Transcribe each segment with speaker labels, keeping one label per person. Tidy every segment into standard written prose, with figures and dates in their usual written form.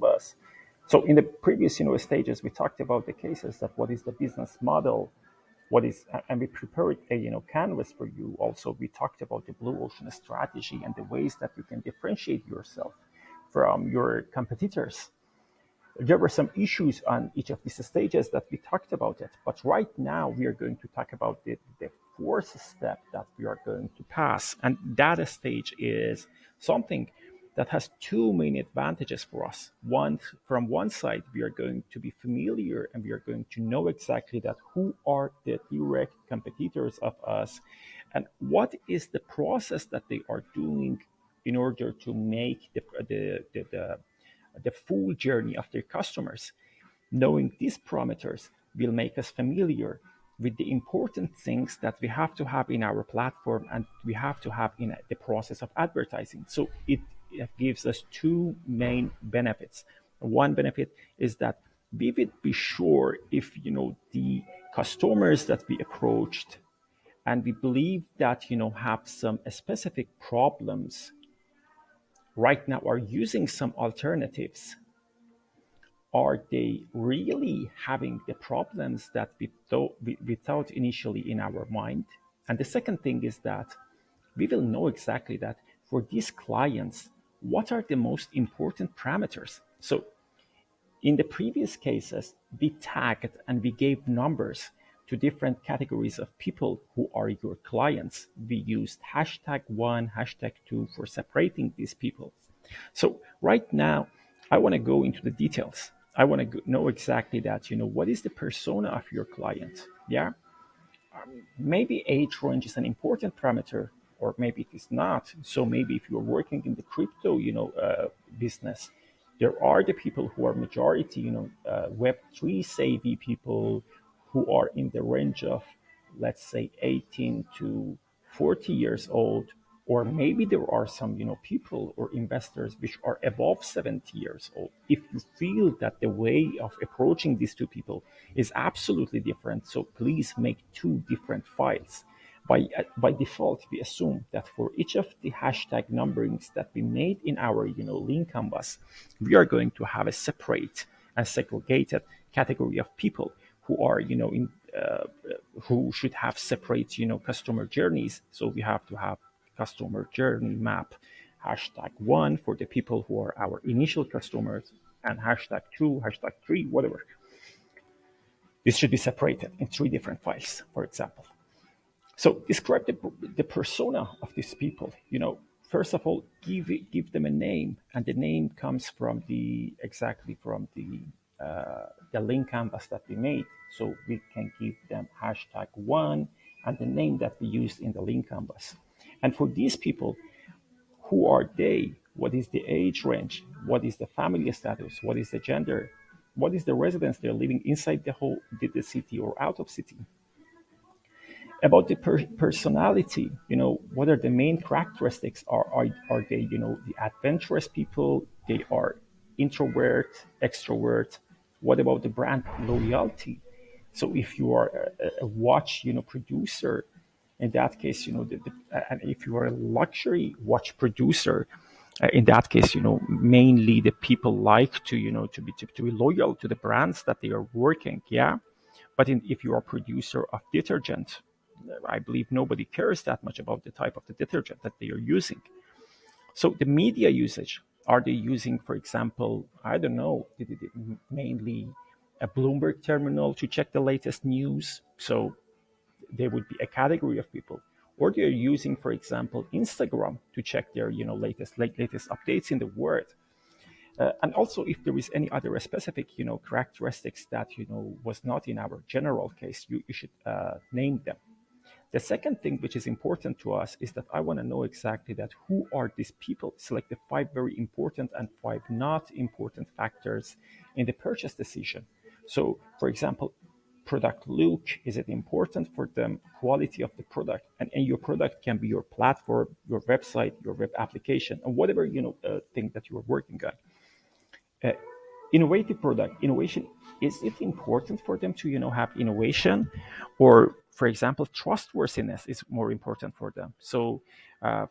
Speaker 1: Canvas. So in the previous, stages, we talked about the cases that what is the business model, what is, and we prepared a, canvas for you. Also, we talked about the blue ocean strategy and the ways that you can differentiate yourself from your competitors. There were some issues on each of these stages that we talked about it, but right now we are going to talk about the fourth step that we are going to pass. And that stage is something that has two main advantages for us. One, from one side, we are going to be familiar and we are going to know exactly that who are the direct competitors of us and what is the process that they are doing in order to make the full journey of their customers. Knowing these parameters will make us familiar with the important things that we have to have in our platform and we have to have in the process of advertising. So it gives us two main benefits. One benefit is that we would be sure if the customers that we approached and we believe that have some specific problems right now are using some alternatives, are they really having the problems that we thought initially in our mind? And the second thing is that we will know exactly that for these clients, what are the most important parameters? So in the previous cases, we tagged and we gave numbers to different categories of people who are your clients. We used hashtag one, hashtag two for separating these people. So right now, I want to go into the details. I want to know exactly that, what is the persona of your client? Yeah. Maybe age range is an important parameter, or maybe it is not. So maybe if you're working in the crypto, business, there are the people who are majority, Web3 savvy people who are in the range of, let's say, 18 to 40 years old, or maybe there are some people or investors which are above 70 years old. If you feel that the way of approaching these two people is absolutely different, so please make two different files. By default, we assume that for each of the hashtag numberings that we made in our link canvas, we are going to have a separate and segregated category of people who are in who should have separate customer journeys. So we have to have customer journey map, hashtag one for the people who are our initial customers, and hashtag two, hashtag three, whatever. This should be separated in three different files, for example. So describe the persona of these people. First of all, give them a name, and the name comes from the link canvas that we made. So we can give them hashtag one and the name that we used in the link canvas. And for these people, who are they? What is the age range? What is the family status? What is the gender? What is the residence they're living inside the city or out of city? About the personality, what are the main characteristics? Are they, the adventurous people? They are introvert, extrovert. What about the brand loyalty? So if you are a watch, producer, in that case, and if you are a luxury watch producer, in that case, mainly the people like to, to be loyal to the brands that they are working. Yeah. But if you are a producer of detergent, I believe nobody cares that much about the type of the detergent that they are using. So the media usage, are they using, for example, I don't know, mainly a Bloomberg terminal to check the latest news? So there would be a category of people. Or they're using, for example, Instagram to check their latest updates in the world. And also, if there is any other specific, characteristics that was not in our general case, you should name them. The second thing which is important to us is that I want to know exactly that who are these people. Select the five very important and five not important factors in the purchase decision. So, for example, product look, is it important for them? Quality of the product, and your product can be your platform, your website, your web application, and whatever thing that you are working on. uh, Innovative product innovation, is it important for them to have innovation, or for example trustworthiness is more important for them? So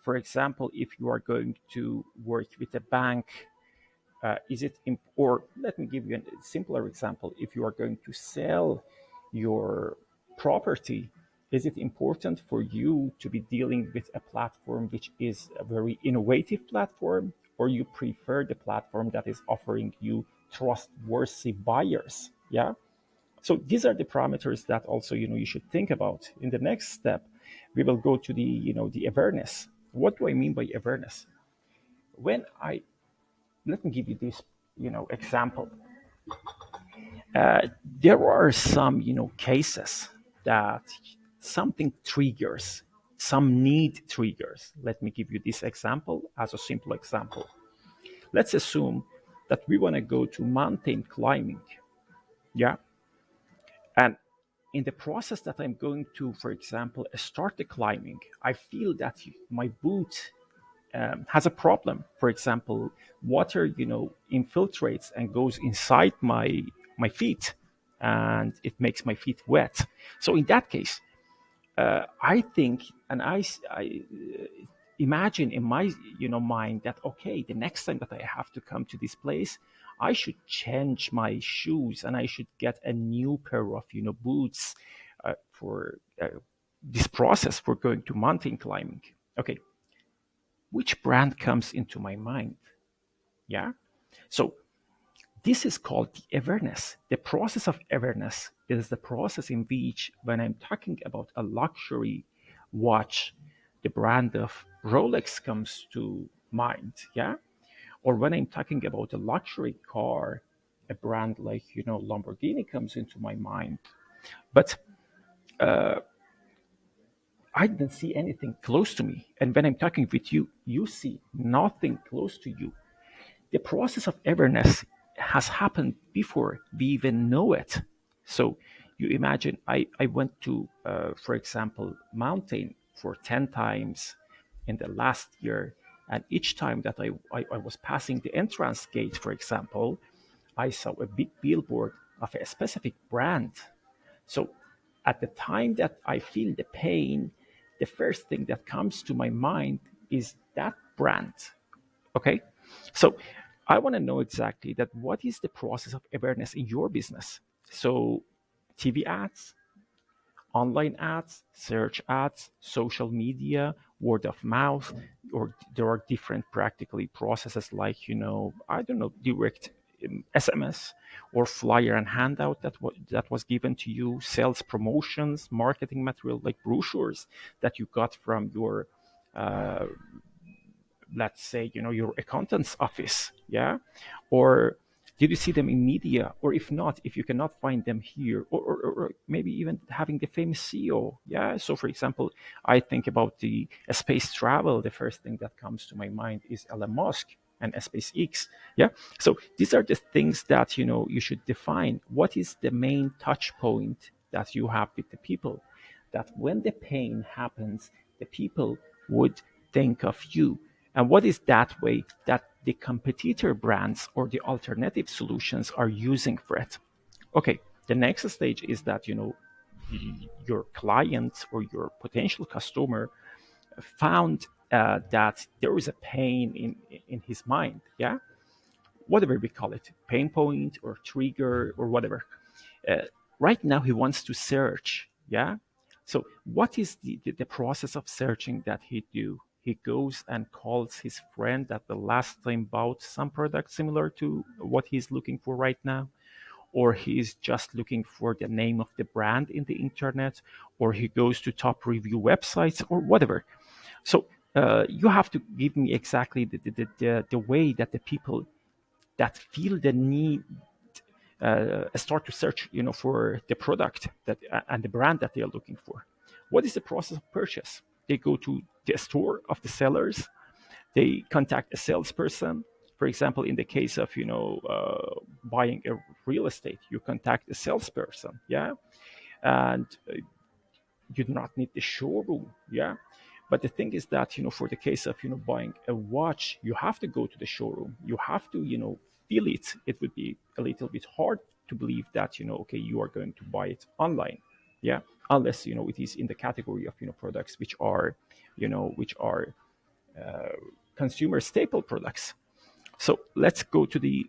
Speaker 1: for example, if you are going to work with a bank, or let me give you a simpler example. If you are going to sell your property, is it important for you to be dealing with a platform which is a very innovative platform, or you prefer the platform that is offering you trustworthy buyers? Yeah. So these are the parameters that also you should think about. In the next step, we will go to the awareness. What do I mean by awareness? When I Let me give you this example. There are some cases that something triggers, some need triggers. Let me give you this example as a simple example. Let's assume that we want to go to mountain climbing. Yeah. And in the process that I'm going to, for example, start the climbing, I feel that my boot has a problem. For example, water, infiltrates and goes inside my feet, and it makes my feet wet. So in that case, I think, and I imagine in my mind that okay, the next time that I have to come to this place, I should change my shoes and I should get a new pair of boots for this process for going to mountain climbing. Okay, which brand comes into my mind? Yeah. So this is called the awareness. The process of awareness is the process in which, when I'm talking about a luxury watch, the brand of Rolex comes to mind. Yeah. Or when I'm talking about a luxury car, a brand like Lamborghini comes into my mind. But I didn't see anything close to me. And when I'm talking with you, you see nothing close to you. The process of awareness has happened before we even know it. So you imagine I went to, for example, mountain for 10 times in the last year. And each time that I was passing the entrance gate, for example, I saw a big billboard of a specific brand. So at the time that I feel the pain, the first thing that comes to my mind is that brand. Okay. So I want to know exactly that what is the process of awareness in your business. So TV ads, online ads, search ads, social media, word of mouth, or there are different practically processes like, I don't know, direct SMS or flyer and handout that was given to you, sales promotions, marketing material like brochures that you got from your uh, let's say your accountant's office. Yeah. Or did you see them in media? Or if not, if you cannot find them here, or maybe even having the famous CEO. Yeah. So for example, I think about the space travel. The first thing that comes to my mind is Elon Musk and SpaceX. Yeah. So these are the things that you should define. What is the main touch point that you have with the people, that when the pain happens, the people would think of you. And what is that way that the competitor brands or the alternative solutions are using for it? Okay, the next stage is that your client or your potential customer found that there is a pain in his mind. Yeah, whatever we call it, pain point or trigger or whatever. Uh, right now, he wants to search. Yeah. So, what is the process of searching that he do? He goes and calls his friend that the last time bought some product similar to what he's looking for right now, or he's just looking for the name of the brand in the internet, or he goes to top review websites or whatever. So you have to give me exactly the way that the people that feel the need start to search, for the product that and the brand that they are looking for. What is the process of purchase? They go to the store of the sellers. They contact a salesperson. For example, in the case of buying a real estate, you contact a salesperson. Yeah, and you do not need the showroom. Yeah, but the thing is that for the case of buying a watch, you have to go to the showroom. You have to feel it. It would be a little bit hard to believe that okay, you are going to buy it online. Yeah, unless it is in the category of products which are consumer staple products. So let's go to the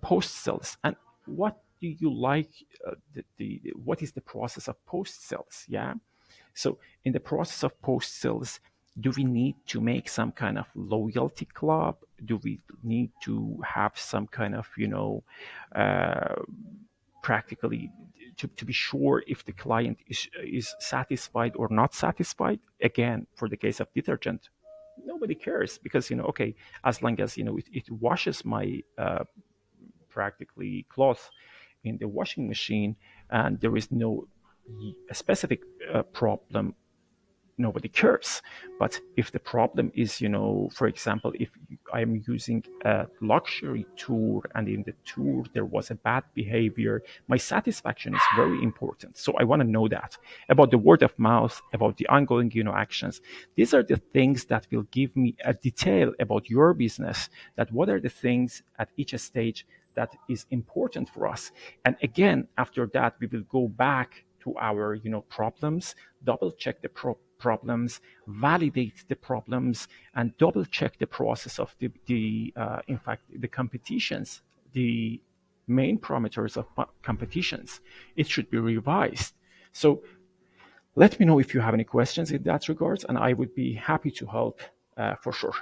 Speaker 1: post sales. And what do you like? What is the process of post sales? Yeah. So in the process of post sales, do we need to make some kind of loyalty club? Do we need to have some kind of, uh, practically to be sure if the client is satisfied or not satisfied? Again, for the case of detergent, nobody cares because, okay, as long as, it washes my practically cloth in the washing machine and there is no specific problem, nobody cares. But if the problem is, for example, if I'm using a luxury tour and in the tour there was a bad behavior, my satisfaction is very important. So I want to know that about the word of mouth, about the ongoing, actions. These are the things that will give me a detail about your business, that what are the things at each stage that is important for us. And again, after that, we will go back to our, problems, double check the problems, validate the problems, and double check the process of in fact, the competitions, the main parameters of competitions. It should be revised. So let me know if you have any questions in that regards, and I would be happy to help for sure.